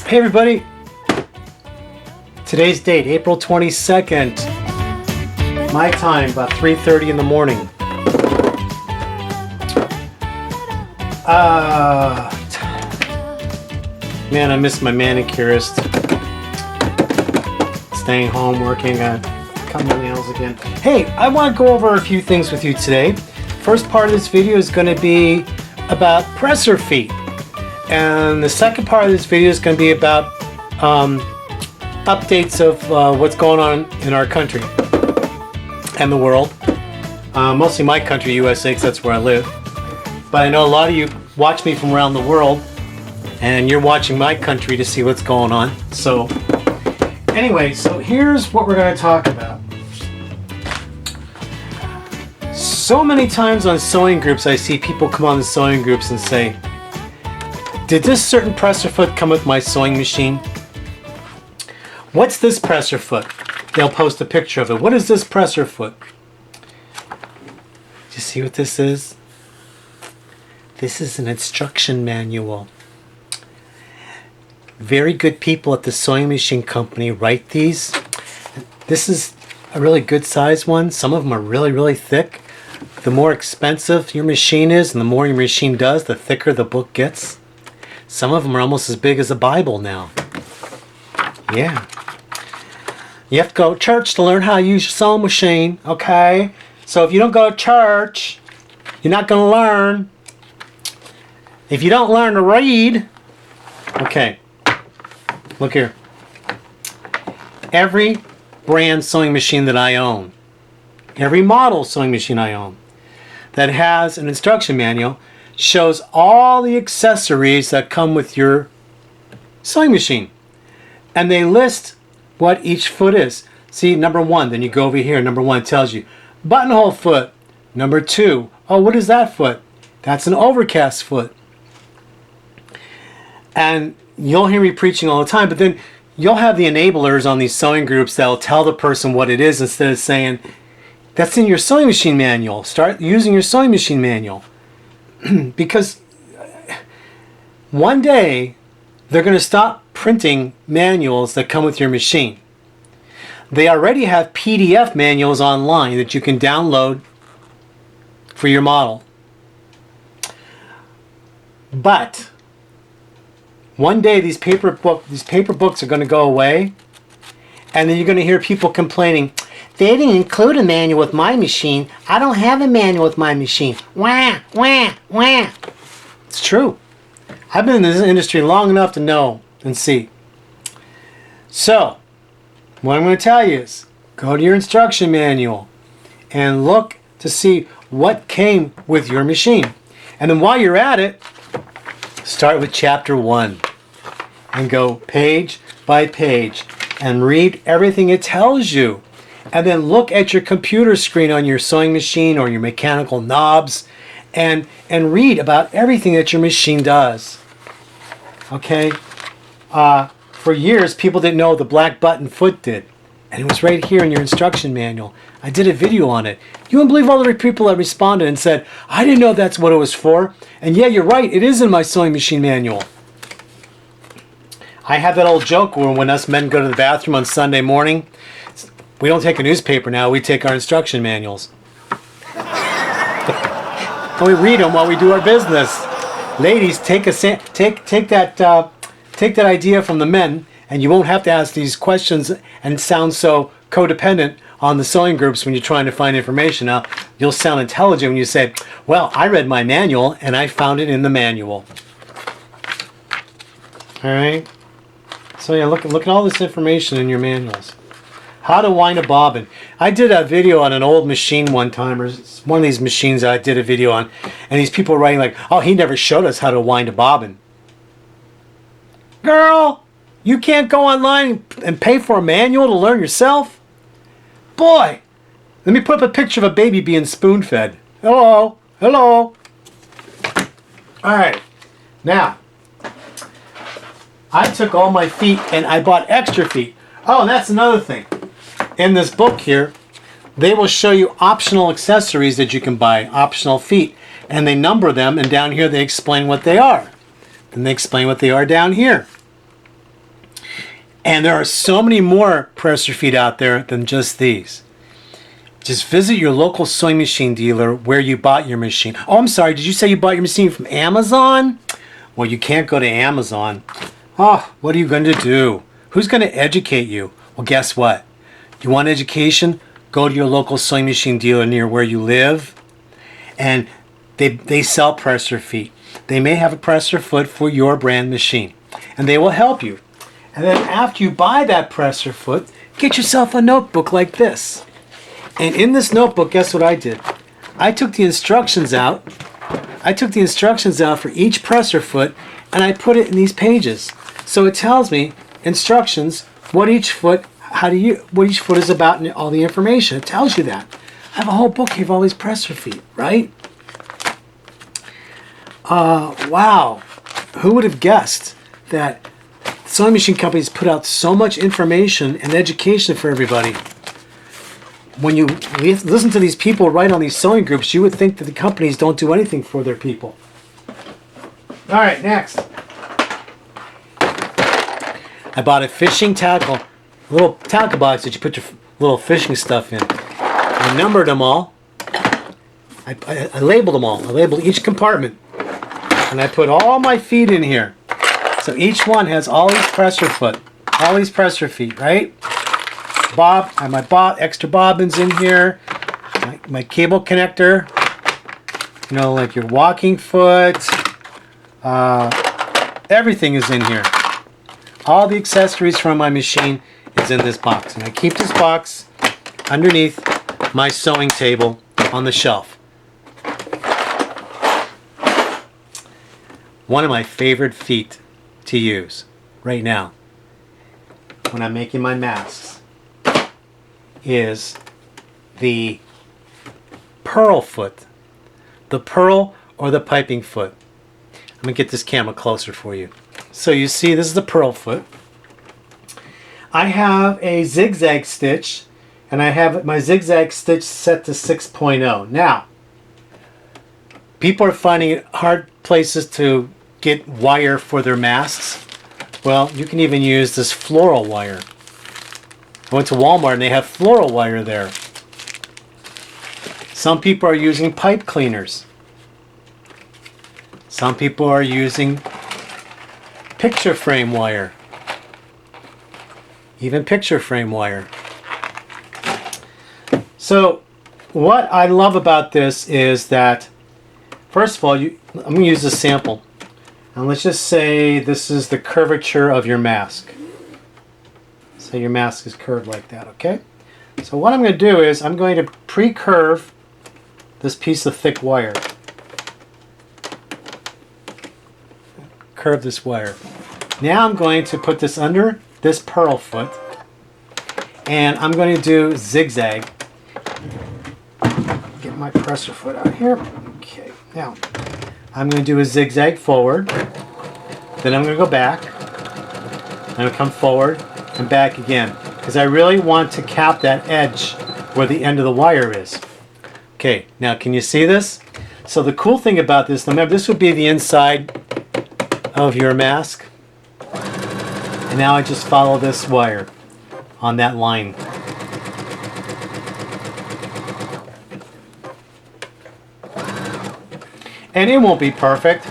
Hey everybody, today's date, April 22nd, my time, about 3:30 in the morning. Man, I miss my manicurist. Staying home, working, cutting my nails again. Hey, I want to go over a few things with you today. First part of this video is going to be about presser feet. And the second part of this video is going to be about updates of what's going on in our country and the world. Mostly my country, USA, because that's where I live. But I know a lot of you watch me from around the world, and you're watching my country to see what's going on. So anyway, so here's what we're going to talk about. So many times on sewing groups, I see people come on the sewing groups and say, did this certain presser foot come with my sewing machine? What's this presser foot? They'll post a picture of it. What is this presser foot? Do you see what this is? This is an instruction manual. Very good people at the sewing machine company write these. This is a really good size one. Some of them are really, really thick. The more expensive your machine is and the more your machine does, the thicker the book gets. Some of them are almost as big as a Bible now. Yeah. You have to go to church to learn how to use your sewing machine, okay? So if you don't go to church, you're not going to learn. If you don't learn to read, okay, look here. Every brand sewing machine that I own, every model sewing machine I own that has an instruction manual shows all the accessories that come with your sewing machine. And they list what each foot is. See, number one, then you go over here, number one tells you buttonhole foot. Number two, oh, what is that foot? That's an overcast foot. And you'll hear me preaching all the time, but then you'll have the enablers on these sewing groups that'll tell the person what it is instead of saying, that's in your sewing machine manual. Start using your sewing machine manual. Because one day they're going to stop printing manuals that come with your machine. They already have PDF manuals online that you can download for your model. But one day these paper books are going to go away, and then you're going to hear people complaining, they didn't include a manual with my machine. I don't have a manual with my machine. Wah, wah, wah. It's true. I've been in this industry long enough to know and see. So, what I'm going to tell you is, go to your instruction manual and look to see what came with your machine. And then while you're at it, start with chapter 1 and go page by page and read everything it tells you. And then look at your computer screen on your sewing machine or your mechanical knobs and read about everything that your machine does. Okay? For years, people didn't know what the black button foot did. And it was right here in your instruction manual. I did a video on it. You wouldn't believe all the people that responded and said, I didn't know that's what it was for. And yeah, you're right, it is in my sewing machine manual. I have that old joke where when us men go to the bathroom on Sunday morning, we don't take a newspaper now, we take our instruction manuals. And we read them while we do our business. Ladies, take that idea from the men, and you won't have to ask these questions and sound so codependent on the sewing groups when you're trying to find information. Now, you'll sound intelligent when you say, well, I read my manual and I found it in the manual. All right? So yeah, look at all this information in your manuals. How to wind a bobbin. I did a video on an old machine one time, or one of these machines I did a video on, and these people were writing like, oh, he never showed us how to wind a bobbin. Girl, you can't go online and pay for a manual to learn yourself? Boy, let me put up a picture of a baby being spoon-fed. Hello, hello. All right, now, I took all my feet and I bought extra feet. Oh, and that's another thing. In this book here, they will show you optional accessories that you can buy, optional feet, and they number them, and down here they explain what they are. Then they explain what they are down here. And there are so many more pressure feet out there than just these. Just visit your local sewing machine dealer where you bought your machine. Oh, I'm sorry, did you say you bought your machine from Amazon? Well, you can't go to Amazon. Oh, what are you going to do? Who's going to educate you? Well, guess what? You want education? Go to your local sewing machine dealer near where you live. And they sell presser feet. They may have a presser foot for your brand machine. And they will help you. And then after you buy that presser foot, get yourself a notebook like this. And in this notebook, guess what I did? I took the instructions out. I took the instructions out for each presser foot and I put it in these pages. So it tells me instructions, what each foot is about and all the information. It tells you that. I have a whole book here of all these presser feet, right? Wow. Who would have guessed that sewing machine companies put out so much information and education for everybody? When you listen to these people write on these sewing groups, you would think that the companies don't do anything for their people. All right, next. I bought a fishing tackle, a little tackle box that you put your little fishing stuff in. I numbered them all. I labeled them all. I labeled each compartment. And I put all my feet in here. So each one has all these presser feet, right? I have my extra bobbins in here. My cable connector. You know, like your walking foot. Everything is in here. All the accessories from my machine is in this box. And I keep this box underneath my sewing table on the shelf. One of my favorite feet to use right now when I'm making my masks is the pearl foot. The pearl or the piping foot. I'm going to get this camera closer for you. So you see this is the pearl foot. I have a zigzag stitch and I have my zigzag stitch set to 6.0. Now, people are finding it hard places to get wire for their masks. Well, you can even use this floral wire. I went to Walmart and they have floral wire there. Some people are using pipe cleaners. Some people are using picture frame wire. Even picture frame wire. So what I love about this is that, first of all, I'm going to use a sample. And let's just say this is the curvature of your mask. Say your mask is curved like that, okay? So what I'm going to do is I'm going to pre-curve this piece of thick wire. Curve this wire. Now I'm going to put this under this pearl foot. And I'm going to do zigzag. Get my presser foot out here. Okay, now I'm going to do a zigzag forward, then I'm going to go back, I'm going to come forward and back again, because I really want to cap that edge where the end of the wire is. Okay, now can you see this? So the cool thing about this, remember this would be the inside of your mask, and now I just follow this wire on that line. And it won't be perfect,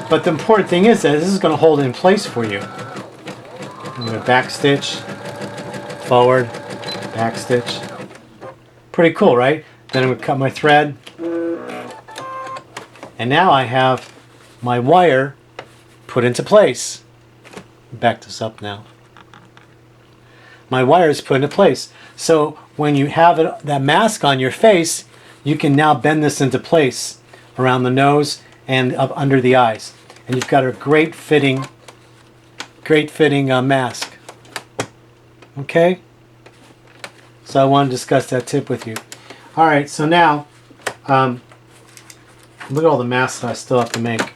but the important thing is that this is going to hold it in place for you. I'm going to back stitch, forward, back stitch. Pretty cool, right? Then I'm going to cut my thread. And now I have my wire put into place. Back this up now. My wire is put into place. So when you have that mask on your face, you can now bend this into place around the nose and up under the eyes, and you've got a great fitting mask. Okay, so I want to discuss that tip with you. All right, so now look at all the masks that I still have to make.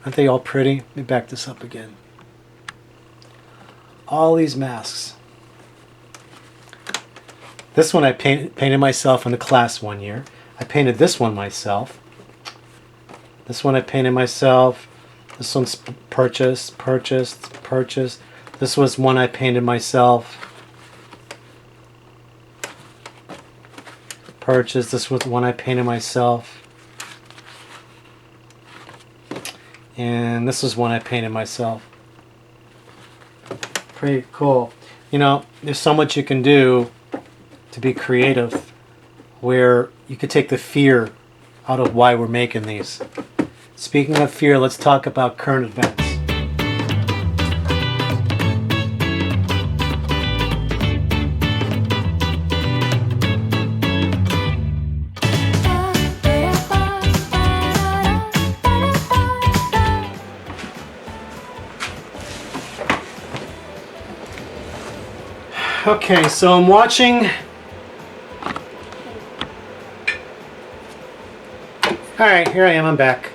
Aren't they all pretty? Let me back this up again. All these masks. This one I painted myself in a class one year. I painted this one myself. This one I painted myself. This one's purchased. This was one I painted myself. Purchased. This was one I painted myself. And this was one I painted myself. Pretty cool. You know, there's so much you can do to be creative, where you could take the fear out of why we're making these. Speaking of fear, let's talk about current events. Okay, so I'm watching. Alright, here I am, I'm back.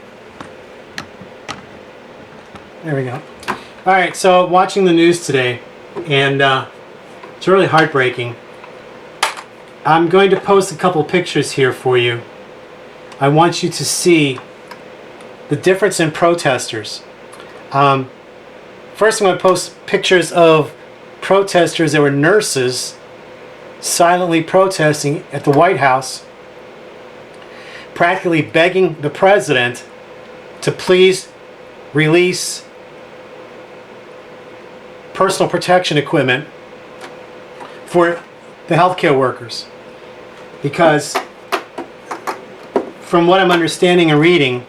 There we go. Alright, so watching the news today, and it's really heartbreaking. I'm going to post a couple pictures here for you. I want you to see the difference in protesters. First I'm going to post pictures of protesters that were nurses silently protesting at the White House, practically begging the president to please release personal protection equipment for the healthcare workers. Because from what I'm understanding and reading,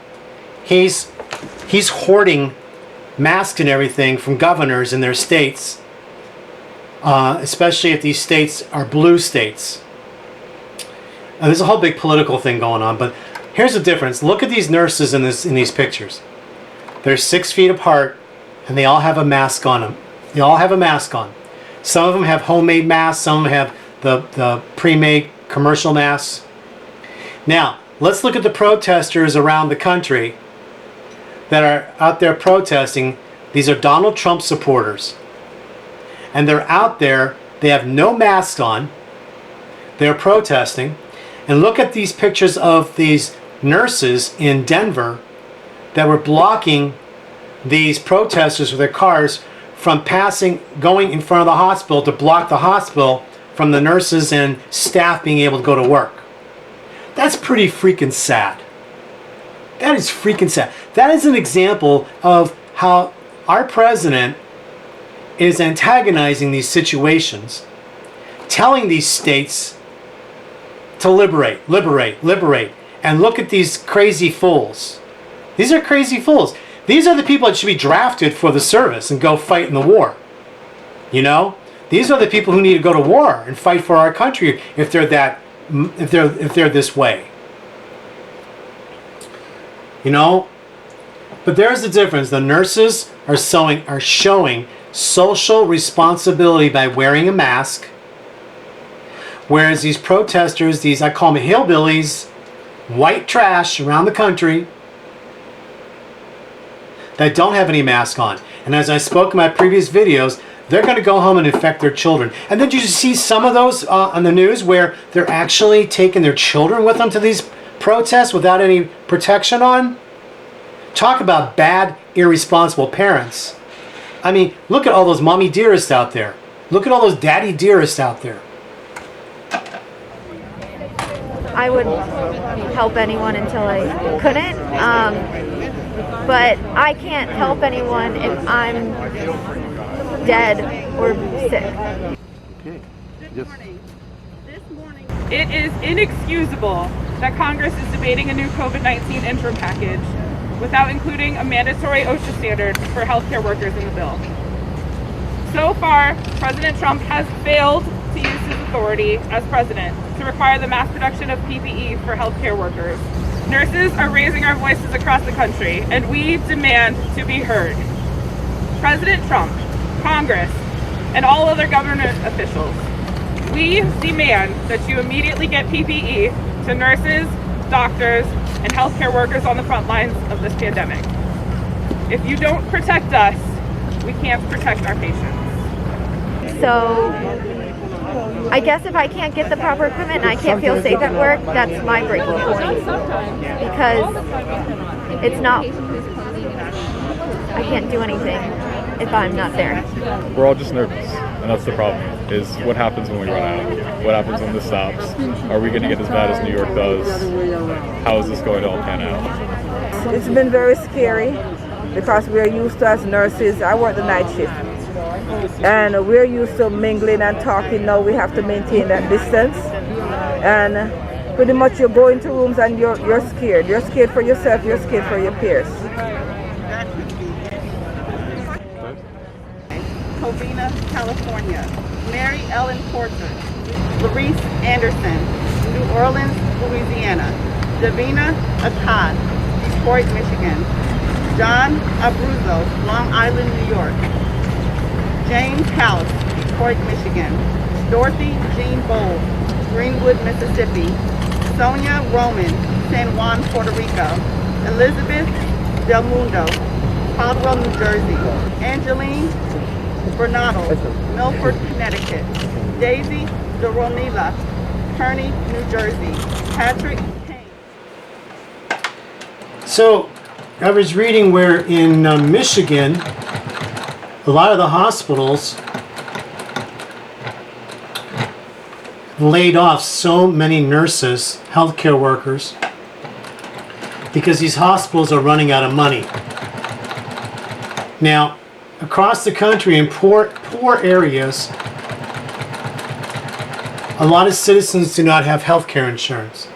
he's hoarding masks and everything from governors in their states, especially if these states are blue states. And there's a whole big political thing going on, but here's the difference. Look at these nurses in these pictures. They're 6 feet apart, and they all have a mask on them. They all have a mask on. Some of them have homemade masks. Some of them have the pre-made commercial masks. Now, let's look at the protesters around the country that are out there protesting. These are Donald Trump supporters. And they're out there. They have no masks on. They're protesting. And look at these pictures of these nurses in Denver that were blocking these protesters with their cars from going in front of the hospital to block the hospital from the nurses and staff being able to go to work. That's pretty freaking sad. That is freaking sad. That is an example of how our president is antagonizing these situations, telling these states to liberate. And look at these crazy fools. These are crazy fools. These are the people that should be drafted for the service and go fight in the war. You know? These are the people who need to go to war and fight for our country if they're this way. You know? But there's the difference. The nurses are showing social responsibility by wearing a mask, whereas these protesters, I call them hillbillies, white trash around the country, that don't have any mask on. And as I spoke in my previous videos, they're going to go home and infect their children. And then you see some of those on the news where they're actually taking their children with them to these protests without any protection on. Talk about bad, irresponsible parents. I mean, look at all those mommy dearests out there. Look at all those daddy dearests out there. I would help anyone until I couldn't. But I can't help anyone if I'm dead or sick. Okay. Yes. It is inexcusable that Congress is debating a new COVID-19 interim package without including a mandatory OSHA standard for healthcare workers in the bill. So far, President Trump has failed to use his authority as president to require the mass production of PPE for healthcare workers. Nurses are raising our voices across the country, and we demand to be heard. President Trump, Congress, and all other government officials, we demand that you immediately get PPE to nurses, doctors, and healthcare workers on the front lines of this pandemic. If you don't protect us, we can't protect our patients. So I guess if I can't get the proper equipment and I can't feel safe at work, that's my breaking point. Because it's not, I can't do anything if I'm not there. We're all just nervous, and that's the problem, is what happens when we run out? What happens when this stops? Are we going to get as bad as New York does? How is this going to all pan out? It's been very scary because we're used to, as nurses, I work the night shift, and we're used to mingling and talking. Now we have to maintain that distance, and pretty much you go into rooms and you're scared. You're scared for yourself, you're scared for your peers. Covina, California. Mary Ellen Porter. Larice Anderson, New Orleans, Louisiana. Davina Akkad, Detroit, Michigan. John Abruzzo, Long Island, New York. James House, Detroit, Michigan. Dorothy Jean Bold, Greenwood, Mississippi. Sonia Roman, San Juan, Puerto Rico. Elizabeth Del Mundo, Caldwell, New Jersey. Angeline Bernardo, Milford, Connecticut. Daisy Doronila, Kearney, New Jersey. Patrick Kane. So, I was reading where in Michigan, a lot of the hospitals laid off so many nurses, healthcare workers, because these hospitals are running out of money. Now, across the country in poor areas, a lot of citizens do not have health care insurance.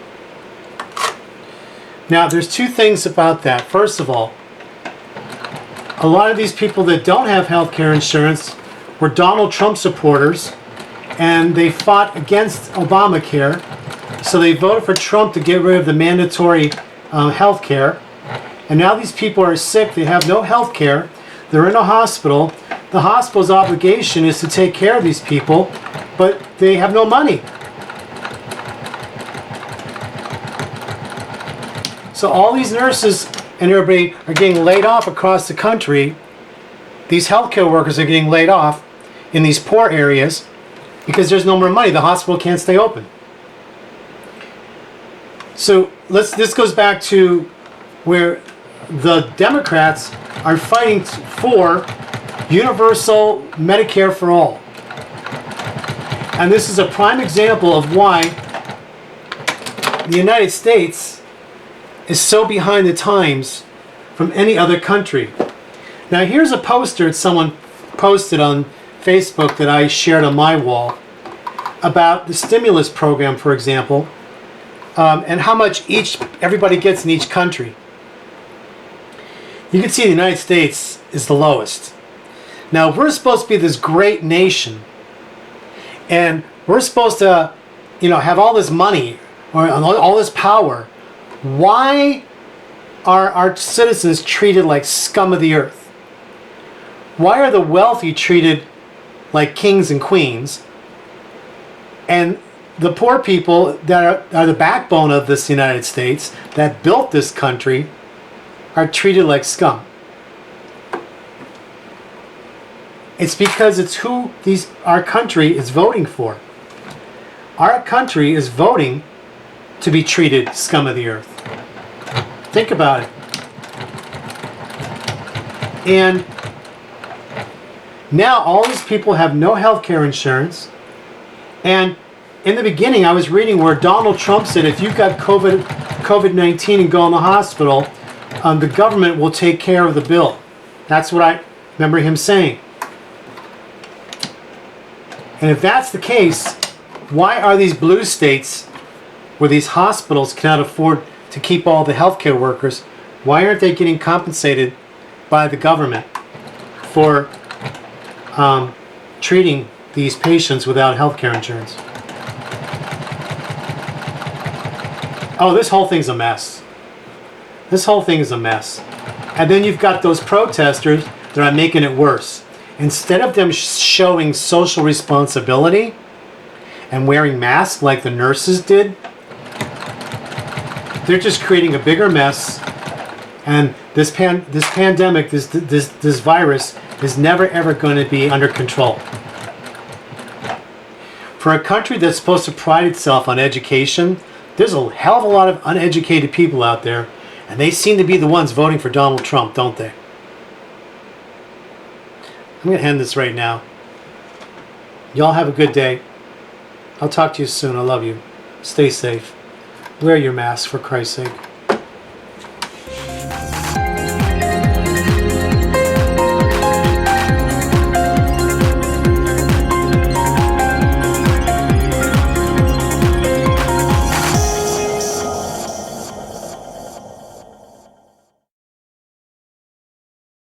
Now, there's two things about that. First of all, a lot of these people that don't have health care insurance were Donald Trump supporters, and they fought against Obamacare, so they voted for Trump to get rid of the mandatory health care. And now these people are sick, they have no health care. They're in a hospital. The hospital's obligation is to take care of these people, but they have no money. So all these nurses and everybody are getting laid off across the country. These healthcare workers are getting laid off in these poor areas because there's no more money. The hospital can't stay open. So this goes back to where the Democrats are fighting for universal Medicare for all. And this is a prime example of why the United States is so behind the times from any other country. Now here's a poster that someone posted on Facebook that I shared on my wall about the stimulus program, for example, and how much everybody gets in each country. You can see the United States is the lowest. Now, we're supposed to be this great nation, and we're supposed to, have all this money or all this power. Why are our citizens treated like scum of the earth? Why are the wealthy treated like kings and queens, and the poor people that are the backbone of this United States, that built this country, are treated like scum? It's because it's who our country is voting for. Our country is voting to be treated scum of the earth. Think about it. And now all these people have no health care insurance. And in the beginning, I was reading where Donald Trump said, if you've got COVID-19 and go in the hospital, the government will take care of the bill. That's what I remember him saying. And if that's the case, why are these blue states where these hospitals cannot afford to keep all the healthcare workers, why aren't they getting compensated by the government for treating these patients without healthcare insurance? Oh, this whole thing's a mess. This whole thing is a mess. And then you've got those protesters that are making it worse. Instead of them showing social responsibility and wearing masks like the nurses did, they're just creating a bigger mess. And this pandemic, this virus is never ever going to be under control. For a country that's supposed to pride itself on education, there's a hell of a lot of uneducated people out there, and they seem to be the ones voting for Donald Trump, don't they? I'm going to end this right now. Y'all have a good day. I'll talk to you soon. I love you. Stay safe. Wear your mask, for Christ's sake.